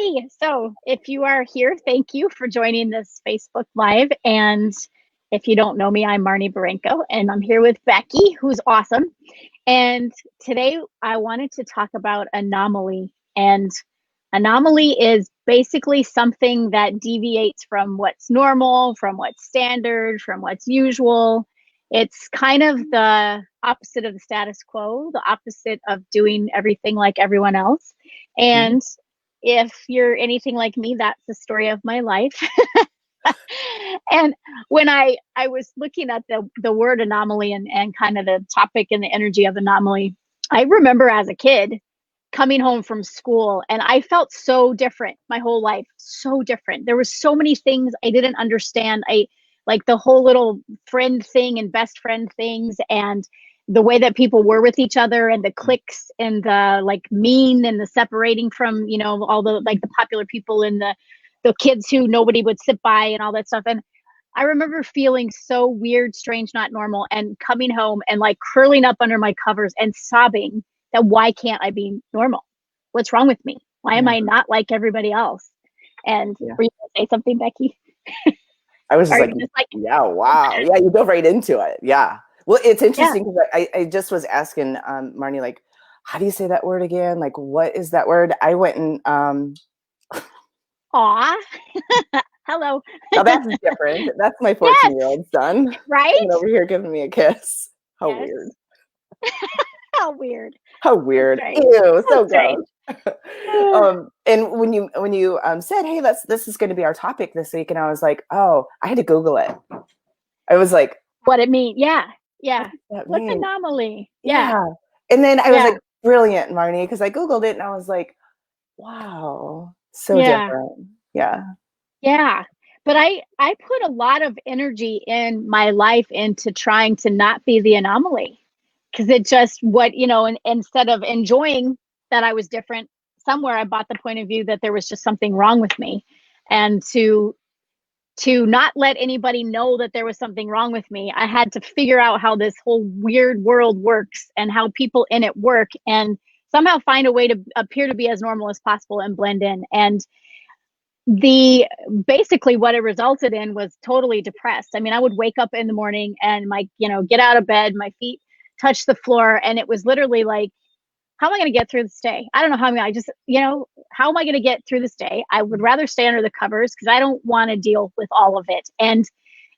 Hey, so if you are here, thank you for joining this Facebook Live. And if you don't know me, I'm Marnie Barranco, and I'm here with Becky, who's awesome. And today I wanted to talk about anomaly. And anomaly is basically something that deviates from what's normal, from what's standard, from what's usual. It's kind of the opposite of the status quo, the opposite of doing everything like everyone else. Mhm. And if you're anything like me, that's the story of my life. And when I was looking at the word anomaly and kind of the topic and the energy of anomaly, I remember as a kid coming home from school and I felt so different my whole life, so different. There were so many things I didn't understand. I like the whole little friend thing and best friend things and the way that people were with each other and the cliques and the like mean and the separating from, all the like the popular people and the kids who nobody would sit by and all that stuff. And I remember feeling so weird, strange, not normal, and coming home and like curling up under my covers and sobbing that why can't I be normal? What's wrong with me? Why am Yeah, I not like everybody else? And yeah. were you gonna say something, Becky? I was just Are like, you just like, yeah, wow. Yeah, you go right into it. Yeah. Well, it's yeah, interesting because I just was asking Marnie, like, how do you say that word again? Like, what is that word? I went and aw, hello. now that's different. That's my Yes, 14-year-old son coming right? over here giving me a kiss. How Yes. weird. How weird. How So weird. strange. Ew, So so strange. gross. And when you said, hey, this is going to be our topic this week, and I was like, oh, I had to Google it. I was like, What it mean? Yeah, what yeah. does that What's mean? anomaly? Yeah, Yeah. And then I was yeah, like, brilliant, Marnie, because I Googled it and I was like, wow, so yeah. different. Yeah. Yeah. But I put a lot of energy in my life into trying to not be the anomaly because it just what, and instead of enjoying that I was different, somewhere I bought the point of view that there was just something wrong with me. And to not let anybody know that there was something wrong with me, I had to figure out how this whole weird world works and how people in it work and somehow find a way to appear to be as normal as possible and blend in. And the basically what it resulted in was totally depressed. I mean, I would wake up in the morning and get out of bed, my feet touch the floor, and it was literally like, how am I going to get through this day? I don't know I just, how am I going to get through this day? I would rather stay under the covers because I don't want to deal with all of it. And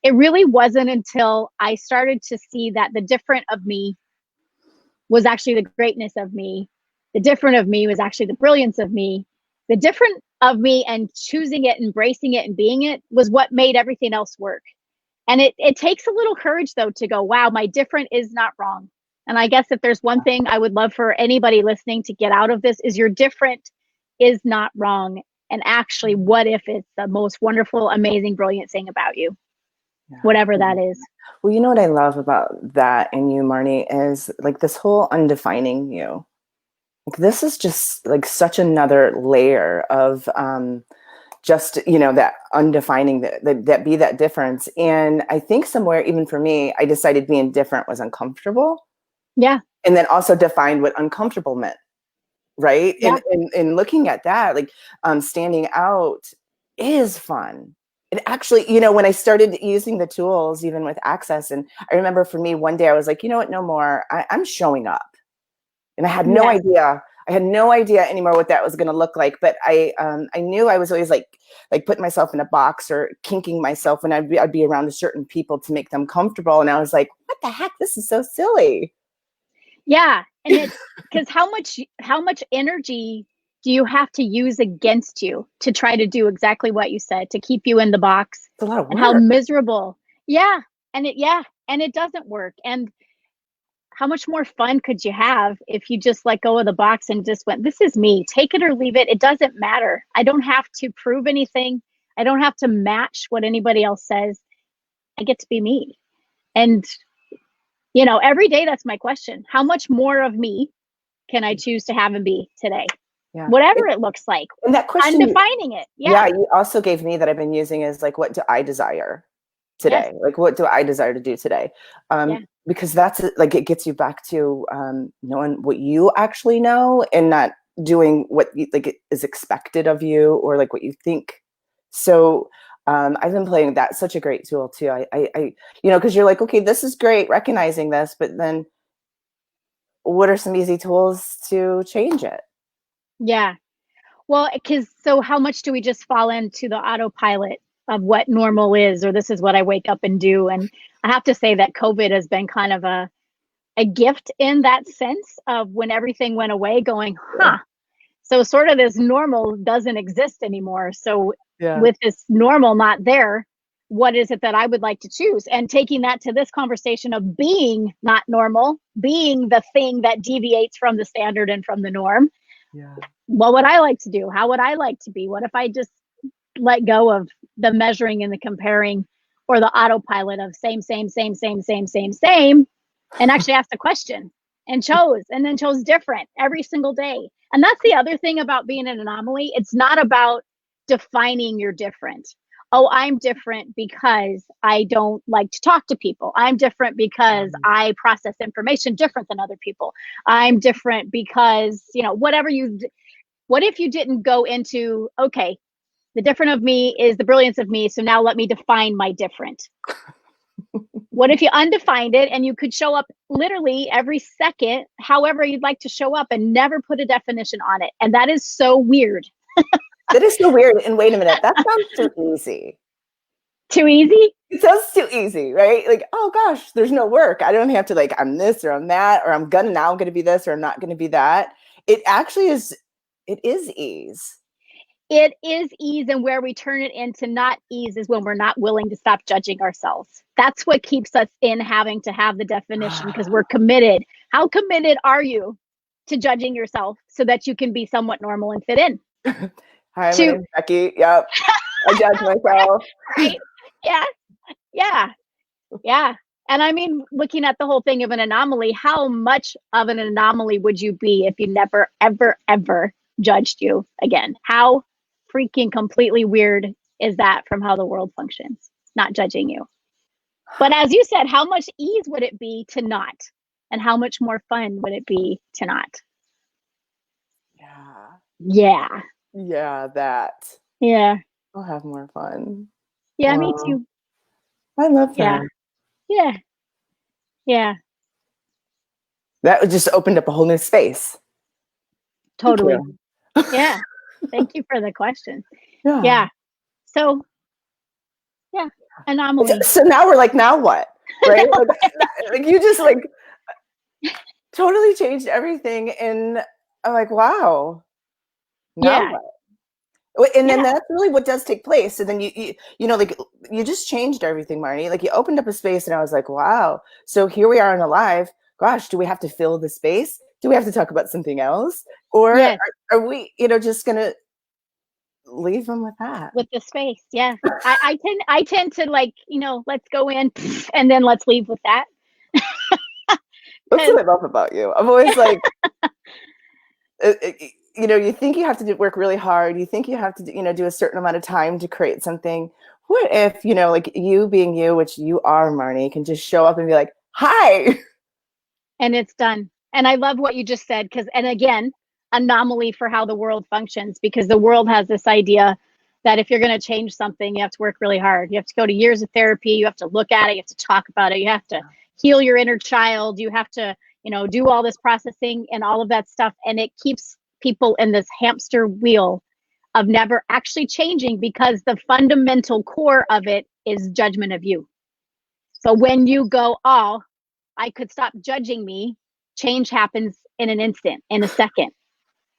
it really wasn't until I started to see that the different of me was actually the greatness of me. The different of me was actually the brilliance of me. The different of me and choosing it, embracing it, and being it was what made everything else work. And it takes a little courage, though, to go, wow, my different is not wrong. And I guess if there's one thing I would love for anybody listening to get out of this is your different is not wrong. And actually, what if it's the most wonderful, amazing, brilliant thing about you, Yeah. whatever that is? Well, you know what I love about that in you, Marnie, is like this whole undefining you. Like this is just like such another layer of just, that undefining that be that difference. And I think somewhere, even for me, I decided being different was uncomfortable. Yeah, And then also defined what uncomfortable meant. Right. yeah, And looking at that, like standing out is fun. It actually, when I started using the tools, even with Access, and I remember for me, one day I was like, you know what, no more. I'm showing up. And I had no yes. idea. I had no idea anymore what that was going to look like. But I knew I was always like putting myself in a box or kinking myself when I'd be around certain people to make them comfortable. And I was like, what the heck? This is so silly. Yeah, and it's because how much energy do you have to use against you to try to do exactly what you said to keep you in the box It's a lot of and how work. miserable. Yeah, and it doesn't work. And how much more fun could you have if you just let go of the box and just went, this is me, take it or leave it. It doesn't matter. I don't have to prove anything. I don't have to match what anybody else says. I get to be me. And every day that's my question. How much more of me can I choose to have and be today? Yeah. Whatever it looks like. And that I'm question, defining it. yeah, Yeah. you also gave me that I've been using is like, what do I desire Yes. today? Like, what do I desire to do today? Yeah. Because that's like, it gets you back to knowing what you actually know and not doing what you, like is expected of you, or like what you think. So I've been playing that. Such a great tool too. I because you're like, okay, this is great, recognizing this, but then what are some easy tools to change it? Yeah. Well, because so how much do we just fall into the autopilot of what normal is, or this is what I wake up and do? And I have to say that COVID has been kind of a gift in that sense of when everything went away, going, huh, so sort of this normal doesn't exist anymore. So Yeah. with this normal not there, what is it that I would like to choose? And taking that to this conversation of being not normal, being the thing that deviates from the standard and from the norm. Yeah. What would I like to do? How would I like to be? What if I just let go of the measuring and the comparing, or the autopilot of same, same, same, same, same, same, same, and actually asked a question and then chose different every single day. And that's the other thing about being an anomaly. It's not about defining you're different. Oh, I'm different because I don't like to talk to people. I'm different because I process information different than other people. I'm different because, what if you didn't go into, okay, the different of me is the brilliance of me, so now let me define my different. What if you undefined it and you could show up literally every second, however you'd like to show up, and never put a definition on it? And that is so weird. That is so weird. And wait a minute, that sounds too easy. Too easy? It sounds too easy, right? Like, oh gosh, there's no work. I don't have to like, I'm this or I'm that, or I'm gonna be this or I'm not gonna be that. It actually is, it is ease. It is ease, and where we turn it into not ease is when we're not willing to stop judging ourselves. That's what keeps us in having to have the definition, because we're committed. How committed are you to judging yourself so that you can be somewhat normal and fit in? Hi, my name's Becky. Yep. I judge myself. Right? Yeah. Yeah. Yeah. And I mean, looking at the whole thing of an anomaly, how much of an anomaly would you be if you never, ever, ever judged you again? How freaking completely weird is that from how the world functions, not judging you? But as you said, how much ease would it be to not? And how much more fun would it be to not? Yeah. Yeah. Yeah, that. Yeah. I'll have more fun. Yeah, Wow. me too. I love Yeah. that. Yeah. Yeah. That just opened up a whole new space. Totally. Yeah. Thank you for the question. Yeah. Yeah. So, yeah, anomaly. So now we're like, now what? Right? like you just like totally changed everything. And I'm like, wow. Now Yeah. what? And then that's really what does take place. And then like you just changed everything, Marnie. Like you opened up a space, and I was like, wow. So here we are in Alive. Gosh, do we have to fill the space? Do we have to talk about something else? Or Yes. are we, just gonna leave them with that? With the space. Yeah. I tend to like, let's go in and then let's leave with that. That's what I love about you. I'm always like, you think you have to work really hard. You think you have to, do a certain amount of time to create something. What if, like you being you, which you are, Marnie, can just show up and be like, hi. And it's done. And I love what you just said, and again, anomaly for how the world functions, because the world has this idea that if you're going to change something, you have to work really hard. You have to go to years of therapy. You have to look at it. You have to talk about it. You have to heal your inner child. You have to, do all this processing and all of that stuff. And it keeps people in this hamster wheel of never actually changing, because the fundamental core of it is judgment of you. So when you go, oh, I could stop judging me, change happens in an instant, in a second.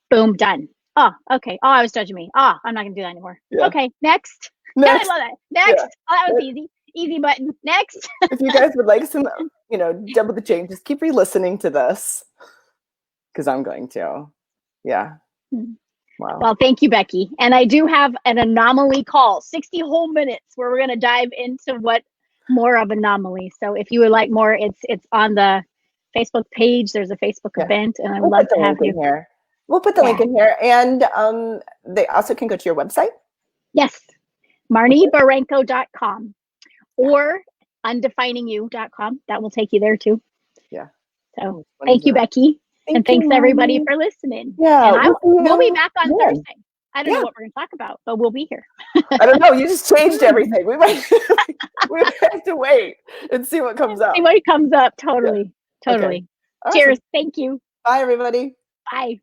Boom, done. Oh, okay. Oh, I was judging me. Oh, I'm not going to do that anymore. Yeah. Okay, next. I love that. Next. Yeah. Oh, that was easy. Easy button. Next. If you guys would like some, double the change, just keep re-listening to this, because I'm going to. Yeah. Wow. Well, thank you, Becky. And I do have an anomaly call, 60 whole minutes, where we're going to dive into what more of anomaly. So if you would like more, it's on the Facebook page. There's a Facebook event, and I would love to have you here. We'll put the link in here. And they also can go to your website. Yes. MarnieBarranco.com or undefiningyou.com. That will take you there too. Yeah. So thank you, Becky. And Thank you, thanks everybody Marnie. for listening. Yeah, And we'll see we'll be you. back on Yeah. Thursday. I don't know Yeah. what we're going to talk about, but we'll be here. I don't know. You just changed everything. We might have to wait and see what comes up. See what comes up. Yeah. Totally. Okay. Totally. Awesome. Cheers. Thank you. Bye, everybody. Bye.